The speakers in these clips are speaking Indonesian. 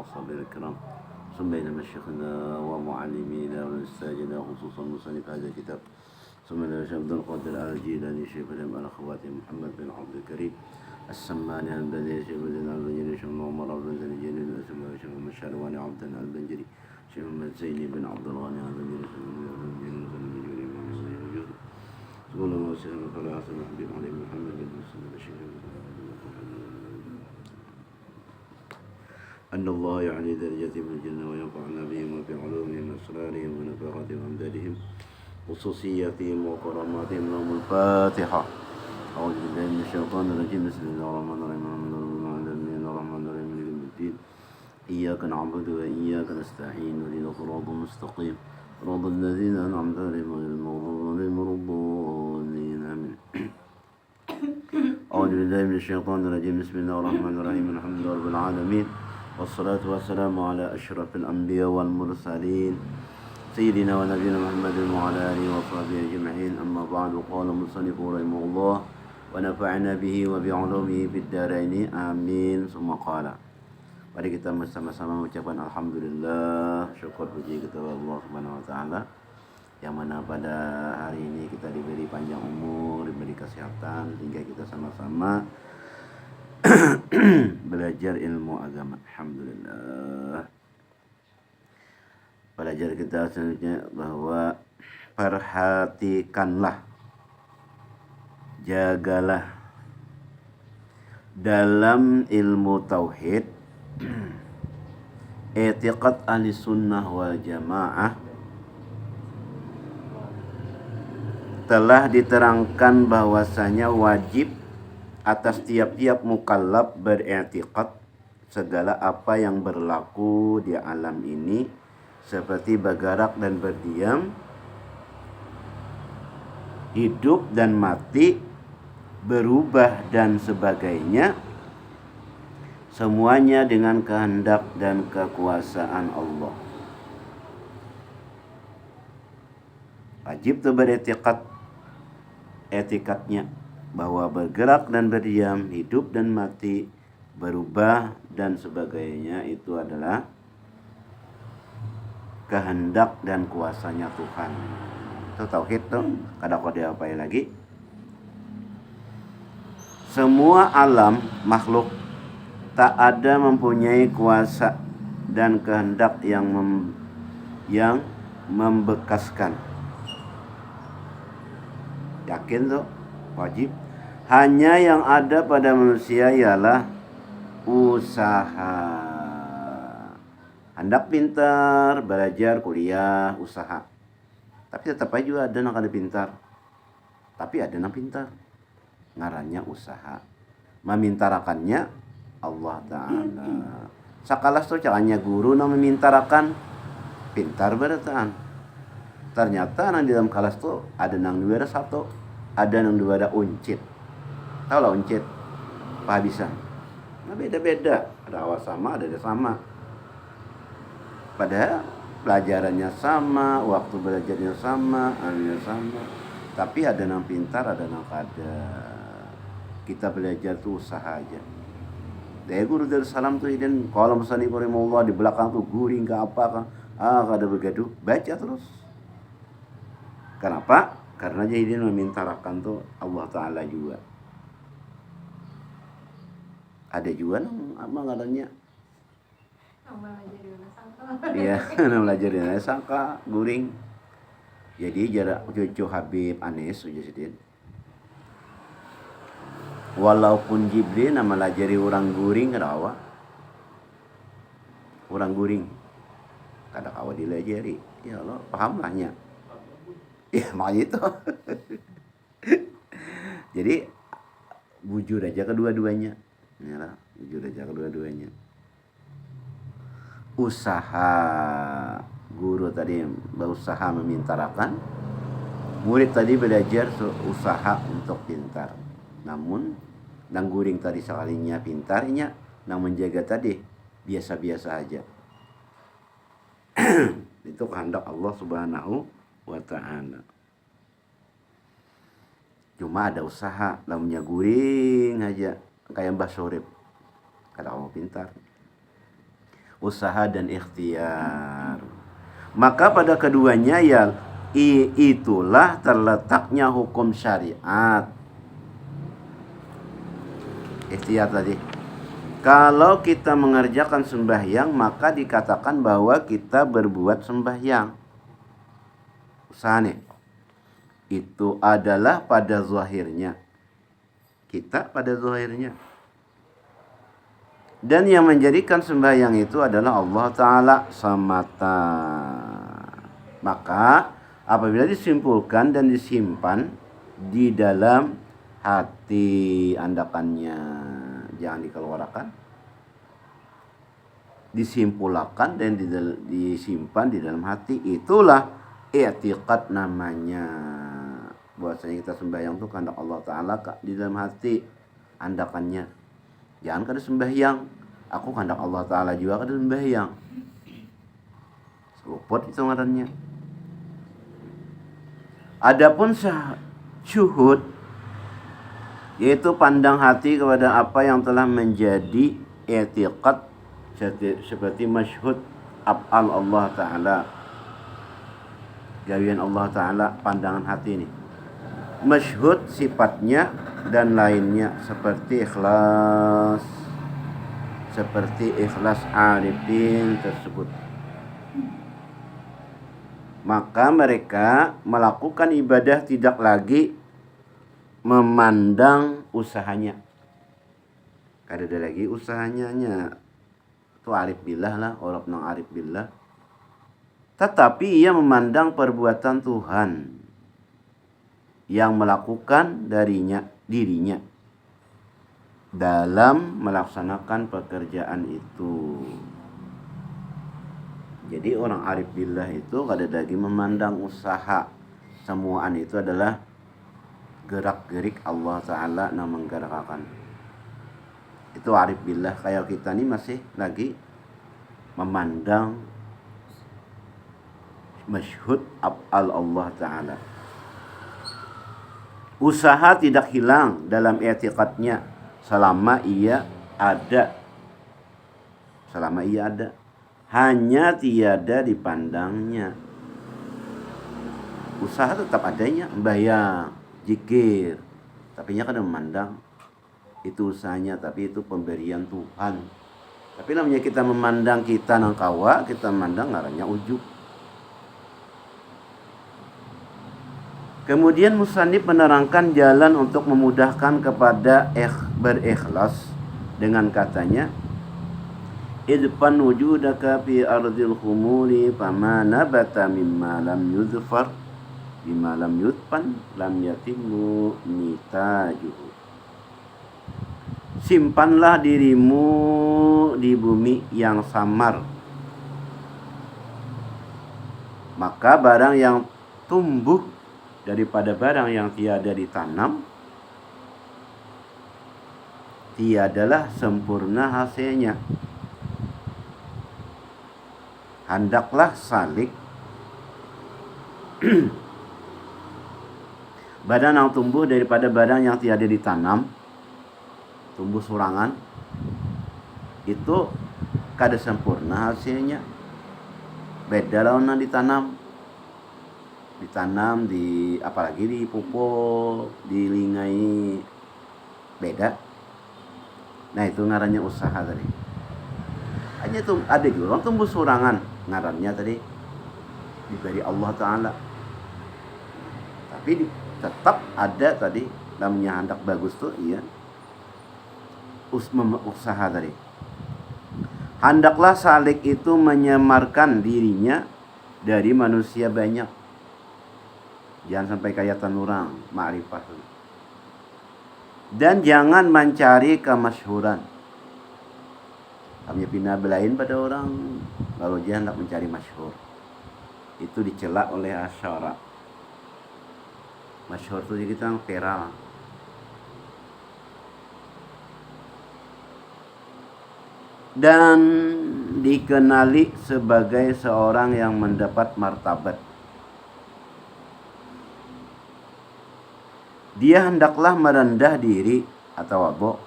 وأصحابه الكرام ثم إلى مشيخنا ومعلمينا وأستاذنا خصوصا مصنف هذا الكتاب ثم إلى شيخ عبد القادر الجيلاني شيخ الإمام الأخوات محمد بن عبد الكريم السماني البدري شيخ بن البنجري شيخ عمر بن البنجري شيخ مشرواني عبد البنجري شيخ محمد زيني بن عبد الغني البنجري سقول الله وسلم فلا حسن حبيب عليه محمد بن مسلم الشيخ أن الله يعلي درجتهم في الجنة وينفعنا بهم وفي علومهم وأسرارهم ونفاقاتهم وأمدادهم خصوصياتهم وكراماتهم لهم الفاتحة. أعوذ بالله من الشيطان الرجيم بسم الله الرحمن الرحيم الرحمن الرحيم مالك يوم الدين إياك نعبد وإياك نستعين اهدنا الصراط المستقيم صراط الذين أنعمت عليهم غير المغضوب عليهم ولا الضالين آمين. أعوذ بالله من الشيطان الرجيم بسم الله الرحمن الرحيم الحمد لله رب العالمين والصلاة والسلام على أشرف الأنبياء والمرسلين سيدنا ونبينا محمد وعلى آله وصحبه أجمعين. أما بعد قال المصنف رحمه الله ونفعنا به وبعلومه في الدارين آمين. ثم قال, mari kita bersama-sama mengucapkan alhamdulillah, syukur puji kepada Allah Subhanahu wa taala yang mana pada hari ini kita diberi panjang umur, diberi kesehatan sehingga kita sama-sama belajar ilmu agama. Alhamdulillah. Belajar kita selanjutnya bahwa perhatikanlah, jagalah dalam ilmu tauhid, i'tiqad ahli sunnah wal jamaah telah diterangkan bahwasanya wajib atas tiap-tiap mukallaf beriktikad segala apa yang berlaku di alam ini seperti bergerak dan berdiam, hidup dan mati, berubah dan sebagainya, semuanya dengan kehendak dan kekuasaan Allah. Wajib itu beriktikad, etikadnya bahwa bergerak dan berdiam, hidup dan mati, berubah dan sebagainya itu adalah kehendak dan kuasanya Tuhan. Itu tauhid tuh, kada kau diapain lagi. Semua alam makhluk tak ada mempunyai kuasa dan kehendak yang membekaskan. Yakin tuh, wajib. Hanya yang ada pada manusia ialah usaha. Hendak pintar, belajar, kuliah, usaha. Tapi tetap aja juga ada yang kada pintar. Tapi ada yang pintar. Ngarannya usaha. Memintarakannya Allah Ta'ala. Sakalas tuh caranya guru yang memintarakan pintar berataan. Ternyata yang di dalam kelas tuh ada yang dua ada satu, ada yang dua ada uncit. Tahu lah uncit, pahabisan. Nah beda-beda, ada awal sama, ada sama. Padahal pelajarannya sama, waktu belajarnya sama, anunya sama. Tapi ada yang pintar, ada yang kada. Kita belajar tuh usaha aja. Dari guru dari salam tuh dan kalau misalnya Allah di belakang tuh guring ke apa kan, kada begitu, baca terus. Kenapa? Karena jadi memintarakan tuh Allah Ta'ala juga. Ada juga apa ngarannya? Iya, belajar dari sangka guring. Jadi jarak cucu Habib Anis udah sedikit. Walaupun Jibril nama lajari orang guring kadawa. Orang guring. Kada kawa dilajari. Ya Allah, paham lahnya. Ya makanya itu. Jadi bujur aja kedua-duanya. Ya, bujur aja kedua-duanya. Usaha guru tadi berusaha memintarakan, murid tadi belajar usaha untuk pintar. Namun nang guring tadi sekalinya pintarnya, nang menjaga tadi biasa-biasa aja. Itu kehendak Allah Subhanahu wa ta'ala. Cuma ada usaha, namanya guring aja kayak Mbah Sorip. Kada mau pintar. usaha dan ikhtiar. Maka pada keduanya ya itulah terletaknya hukum syariat. Ikhtiar tadi. Kalau kita mengerjakan sembahyang, maka dikatakan bahwa kita berbuat sembahyang. Usaha nih. Itu adalah pada zahirnya. Kita pada zahirnya. Dan yang menjadikan sembahyang itu adalah Allah Ta'ala semata. Maka apabila disimpulkan dan disimpan di dalam hati andakannya, jangan dikeluarkan, disimpulkan dan disimpan di dalam hati, itulah i'tiqad namanya. Bahwasanya kita sembahyang itu kehendak Allah Ta'ala di dalam hati andakannya. Jangan kada sembahyang, aku kehendak Allah Ta'ala juga kada sembahyang. Luput itu ngarannya. Adapun syuhud, yaitu pandang hati kepada apa yang telah menjadi i'tiqad seperti masyhud af'al Allah Ta'ala, gawian Allah Ta'ala, pandangan hati ini. Masyhud sifatnya dan lainnya seperti ikhlas, seperti ikhlas arifin tersebut. Maka mereka melakukan ibadah tidak lagi memandang usahanya. Kada ada lagi usahanya, itu arif billah lah, orang nang arif billah. Tetapi ia memandang perbuatan Tuhan yang melakukan dirinya dalam melaksanakan pekerjaan itu. Jadi orang arif billah itu kada lagi memandang usaha. Semuaan itu adalah gerak-gerik Allah Ta'ala yang menggerakkan. Itu arif billah. Kayak kita ini masih lagi memandang masyhud af'al Allah Ta'ala. Usaha tidak hilang dalam i'tiqadnya selama ia ada. Selama ia ada. Hanya tiada dipandangnya. Usaha tetap adanya, membayang, zikir, tapi nya kadang memandang itu usahanya, tapi itu pemberian Tuhan. Tapi namanya kita memandang kita nang kawa, kita memandang ngarannya ujub. Kemudian musannif menerangkan jalan untuk memudahkan kepada berikhlas dengan katanya, idfan wujudaka fi ardil khumuli fama nabata mimma lam yuzfar bima lam yudfan lam yatimu nitajuhu. Simpanlah dirimu di bumi yang samar, maka barang yang tumbuh daripada barang yang tiada ditanam tiadalah sempurna hasilnya. Hendaklah salik badan yang tumbuh daripada badan yang tiada ditanam, tumbuh surangan, itu kada sempurna hasilnya. Beda lawan yang ditanam di apalagi di pupuk, dilingai, beda. Nah itu ngarannya usaha tadi. Hanya itu ada juga orang tumbuh surangan, ngarannya tadi diberi Allah Ta'ala. Tapi tetap ada tadi namanya hendak bagus tuh, iya, usaha tadi. Hendaklah salik itu menyamarkan dirinya dari manusia banyak. Jangan sampai kayatan orang, ma'rifat. Dan jangan mencari kemasyhuran. Kami pindah belain pada orang lalu dia hendak mencari masyhur. Itu dicela oleh asyara. Masyhur itu kita viral. Dan dikenali sebagai seorang yang mendapat martabat. Dia hendaklah merendah diri atau wabok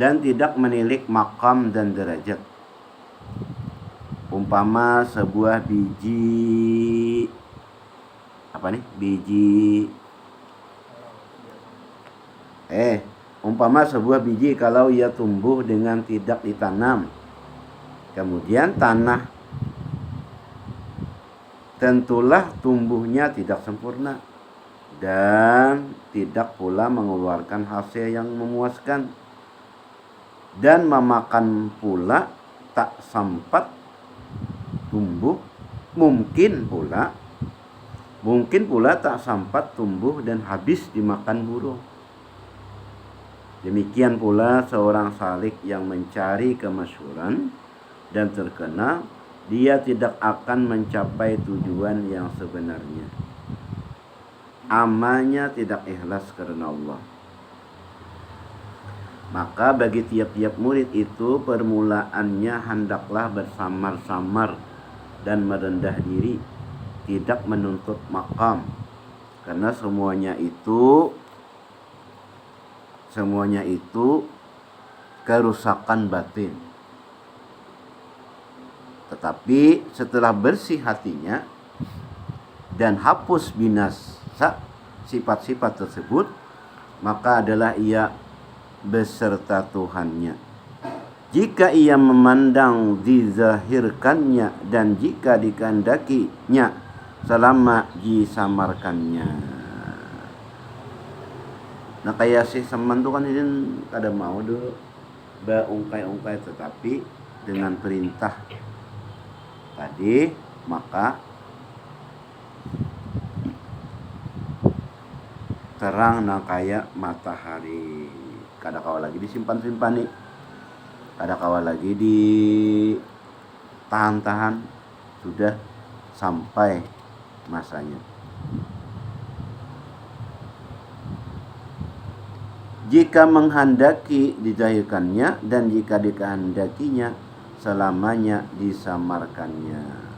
dan tidak menilik makam dan derajat. Umpama sebuah biji umpama sebuah biji kalau ia tumbuh dengan tidak ditanam, kemudian tanah, tentulah tumbuhnya tidak sempurna dan tidak pula mengeluarkan hasil yang memuaskan, dan memakan pula tak sempat tumbuh, mungkin pula tak sempat tumbuh dan habis dimakan burung. Demikian pula seorang salik yang mencari kemasyhuran dan terkenal, dia tidak akan mencapai tujuan yang sebenarnya. Amalnya tidak ikhlas karena Allah. Maka bagi tiap-tiap murid itu permulaannya hendaklah bersamar-samar dan merendah diri, tidak menuntut maqam, karena semuanya itu kerusakan batin. Tetapi setelah bersih hatinya dan hapus binasa sifat-sifat tersebut, maka adalah ia beserta Tuhannya. Jika ia memandang dizahirkannya dan jika dikehendakinya selama disamarkannya. Nah kayak si semen tuh kan ini kada mau dulu ungkai-ungkai, tetapi dengan perintah tadi maka terang na kaya matahari. Kada kawa lagi disimpan-simpan nih, kada kawa lagi ditahan-tahan, sudah sampai masanya. Jika menghendaki dizahirkannya dan jika dikehendakinya selamanya disamarkannya.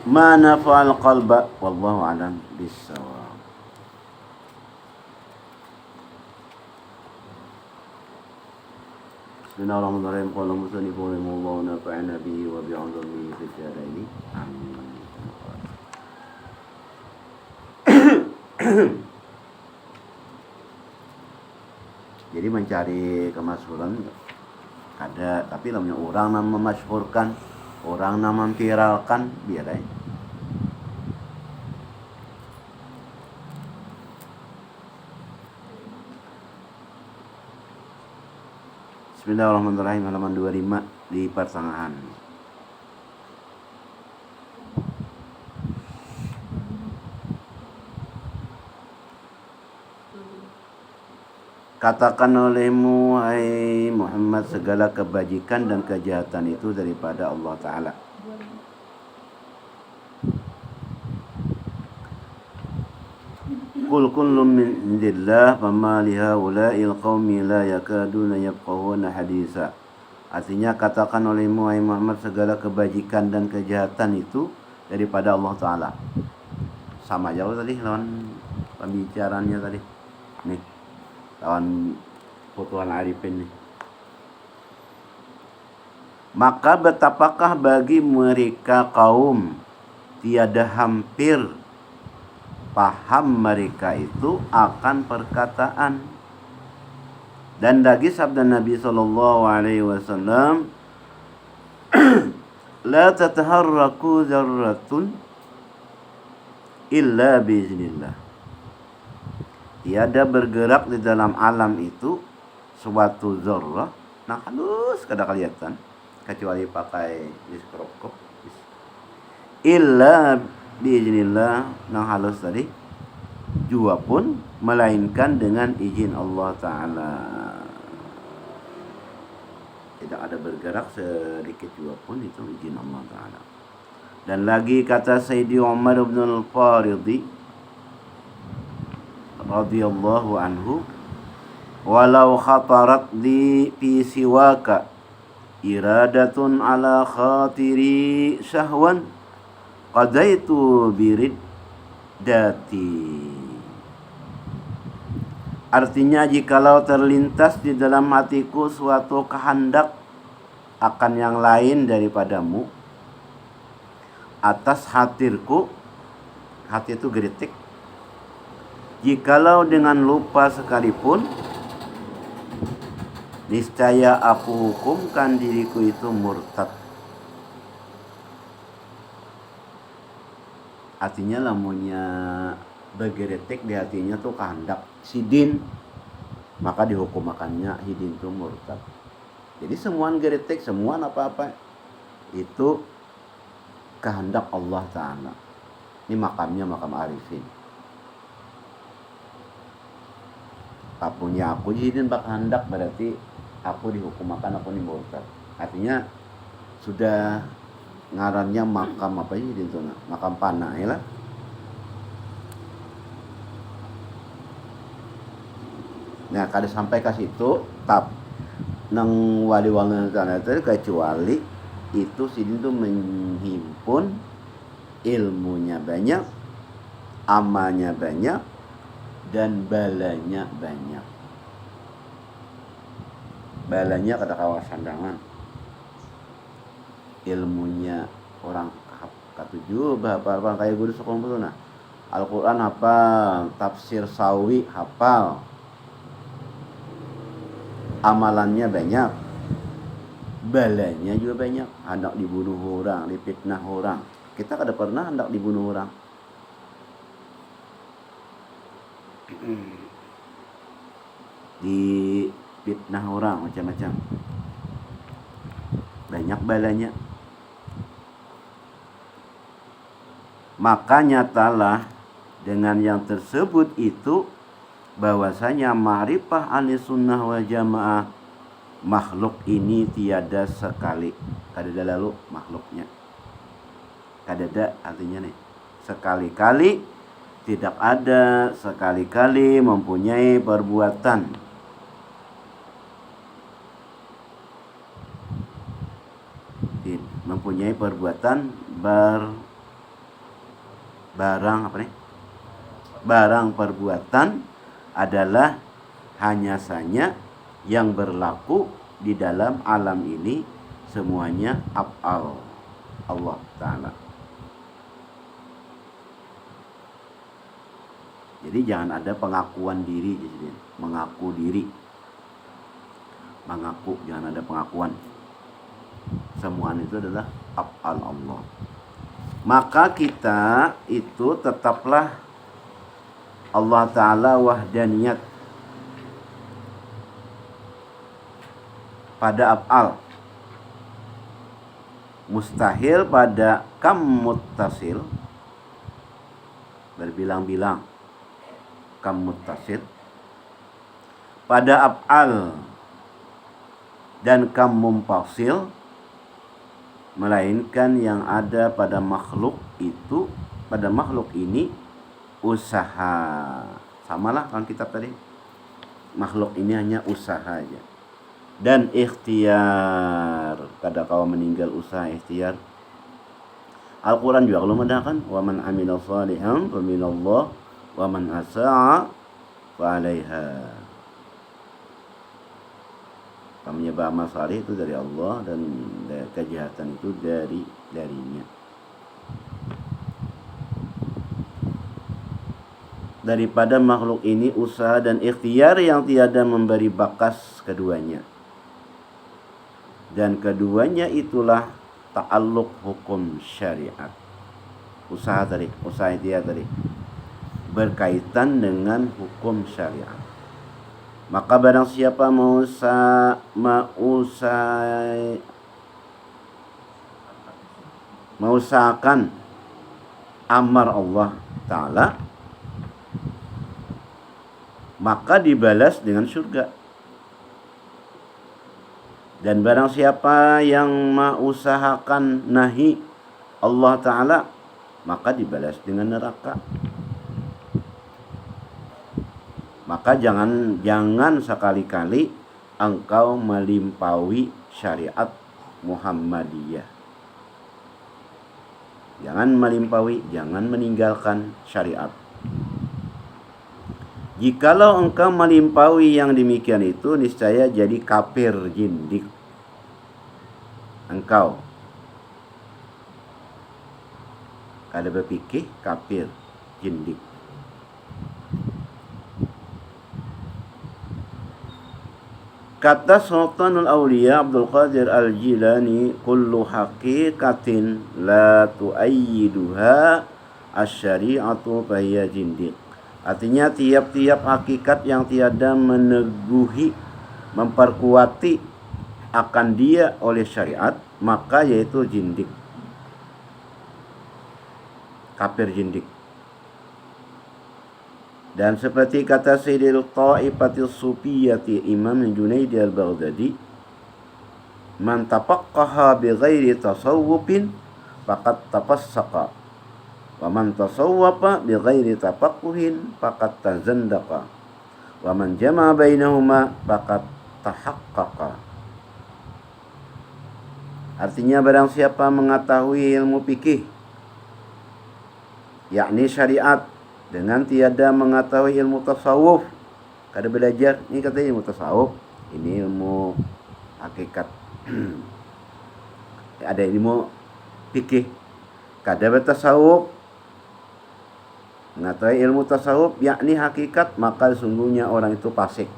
Ma nafa'al qalba wallahu alam bissawab. Bismillahirrahmanirrahim. Qala musannifun rahimahullah nafa'ana bihi wa bi'ulumihi fid dharain. Amin. Jadi mencari kemasyhuran ada, tapi namanya orang yang memasyhurkan, orang yang memviralkan biar aja. Bismillahirrahmanirrahim, halaman 25 di pertengahan. Katakan olehmu, hai Muhammad, segala kebajikan dan kejahatan itu daripada Allah Ta'ala. Qul kullun min indillah fama lihaula'il qaumi la yakaduna yafqahuna haditha. Artinya katakan olehmu, hai Muhammad, segala kebajikan dan kejahatan itu daripada Allah Ta'ala. Sama jauh tadi lawan pembicaranya tadi. Nih, lawan Futuhal Arifin nih. Maka betapakah bagi mereka kaum tiada hampir paham mereka itu akan perkataan. Dan lagi sabda Nabi SAW, la tataharraku zarratun illa biiznillah. Tiada bergerak di dalam alam itu suatu zarrah, nah halus kada kelihatan kecuali pakai mikroskop. Illa biiznillah, nah halus tadi jua pun melainkan dengan izin Allah Ta'ala. Tidak ada bergerak sedikit jua pun, itu izin Allah Ta'ala. Dan lagi kata Sayyidi Umar bin Al-Faridhi radhiyallahu anhu, walau khatarat li fi siwaka iradatun ala khatiri syahwan qadaitu biriddati. Artinya jikalau terlintas di dalam hatiku suatu kehendak akan yang lain daripadamu, atas hatirku, hati itu geritik, jikalau dengan lupa sekalipun, niscaya aku hukumkan diriku itu murtad. Artinya lamunnya bergeretik di hatinya tuh kehendak sidin, maka dihukumakannya hidin itu murtad. Jadi semuaan geretik, semuaan apa-apa itu kehendak Allah Ta'ala. Ini makamnya makam arifin. Kapunya aku hidin bak kehendak, berarti aku dihukumakan, aku ini murtad. Artinya sudah ngarannya makam apa ini itu, makam panah ya lah. Nah kada sampai ke situ tap nang wali-wali itu kecuali itu sidin itu menghimpun ilmunya banyak, amalnya banyak, dan balanya banyak. Balanya kada kawasan dangan, ilmunya orang katujuh hafal kayak guru sekolah betul. Nah Al-Quran hafal, tafsir sawi hafal, amalannya banyak, balanya juga banyak. Hendak dibunuh orang, difitnah orang. Kita kada pernah hendak dibunuh orang. Difitnah orang macam-macam, banyak balanya. Maka nyatalah dengan yang tersebut itu bahwasanya ma'rifah ahli sunnah wal jamaah, makhluk ini tiada sekali, kada lalu makhluknya, kada ada artinya nih sekali-kali, tidak ada sekali-kali mempunyai perbuatan barang perbuatan adalah hanya saja yang berlaku di dalam alam ini, semuanya af'al Allah Ta'ala. Jadi jangan ada pengakuan diri, mengaku diri, mengaku, jangan ada pengakuan. Semua itu adalah af'al Allah. Maka kita itu tetaplah Allah Ta'ala wahdaniyat pada af'al, mustahil pada kam muttasil, berbilang-bilang kam muttasil, pada af'al dan kam mumpasil, melainkan yang ada pada makhluk itu, pada makhluk ini usaha. Samalah kan kitab tadi, makhluk ini hanya usaha aja, dan ikhtiar. Kada kau meninggal usaha ikhtiar. Al-Quran juga kalau mendahkan wa man amila salihan fa minallah wa man asa'a fa 'alaiha. Menyebab amal saleh itu dari Allah, dan kejahatan itu darinya. Daripada makhluk ini usaha dan ikhtiar yang tiada memberi bakas keduanya, dan keduanya itulah ta'alluq hukum syariat. Usaha ikhtiar tadi berkaitan dengan hukum syariat. Maka barang siapa mengusahakan amar Allah Ta'ala, maka dibalas dengan surga. Dan barang siapa yang mengusahakan nahi Allah Ta'ala, maka dibalas dengan neraka. Maka jangan sekali-kali engkau melimpaui syariat Muhammadiyah. Jangan melimpaui, jangan meninggalkan syariat. Jikalau engkau melimpaui yang demikian itu, niscaya jadi kafir jindik engkau. Kada berfikih kafir jindik. Kata Sultanul Auliya Abdul Qadir Al-Jilani, kullu haqiqatin la tuayyiduha asy-syari'atu fahiya jindik. Artinya tiap-tiap hakikat yang tiada meneguhi, memperkuati akan dia oleh syariat, maka yaitu jindik, kafir jindik. Dan seperti kata Sayyidil Ta'ifatil Sufiyati Imam Junaidi Al-Baghdadi, man tafaqqaha bi ghairi tasawwufin faqad tafassaqa, wa man tasawwafa bi ghairi tafaqquhin faqad tazandaqa, wa man jama'a bainahuma faqad tahaqqaqa. Artinya barang siapa mengetahui ilmu fikih, yakni syariat, dengan tiada mengetahui ilmu tasawuf, kada belajar, ini katanya ilmu tasawuf, ini ilmu hakikat. Ada ilmu fikih, kada bertasawuf, mengetahui ilmu tasawuf yakni hakikat, maka sungguhnya orang itu fasik.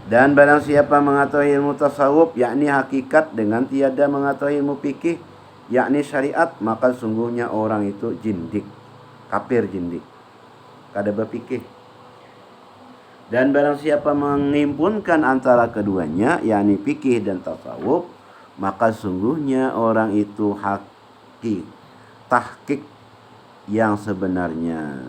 Dan barang siapa mengetahui ilmu tasawuf yakni hakikat dengan tiada mengetahui ilmu fikih yakni syariat, maka sungguhnya orang itu jindik, kafir jindik, kada berfikih. Dan barang siapa mengimpunkan antara keduanya yakni fikih dan tasawuf, maka sungguhnya orang itu tahqiq yang sebenarnya.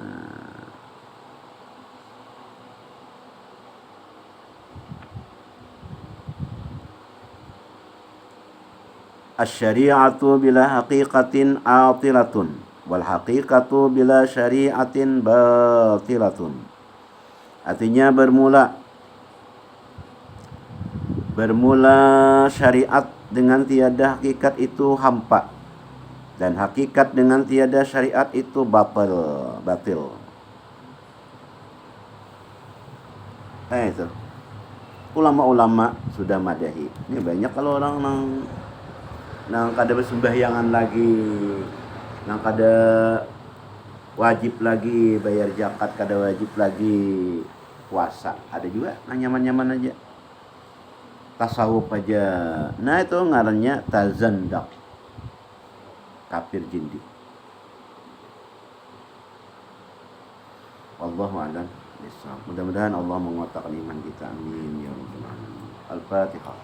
Asy-syari'atu bila haqiqatin atilatun wal haqiqatu bila syari'atin batilatun. Artinya bermula syariat dengan tiada hakikat itu hampa, dan hakikat dengan tiada syariat itu batil. Itu ulama-ulama sudah madahi. Ini banyak kalau orang nang kada bersembayangan lagi, nang kada wajib lagi bayar zakat, kada wajib lagi puasa. Ada juga nang nyaman-nyaman aja, tasawuf aja. Nah itu ngarannya tazandak, kafir jindik. Wallahu a'lam bishawab. Mudah-mudahan Allah menguatkan iman kita. Amin ya rabbal alamin. Al-Fatihah.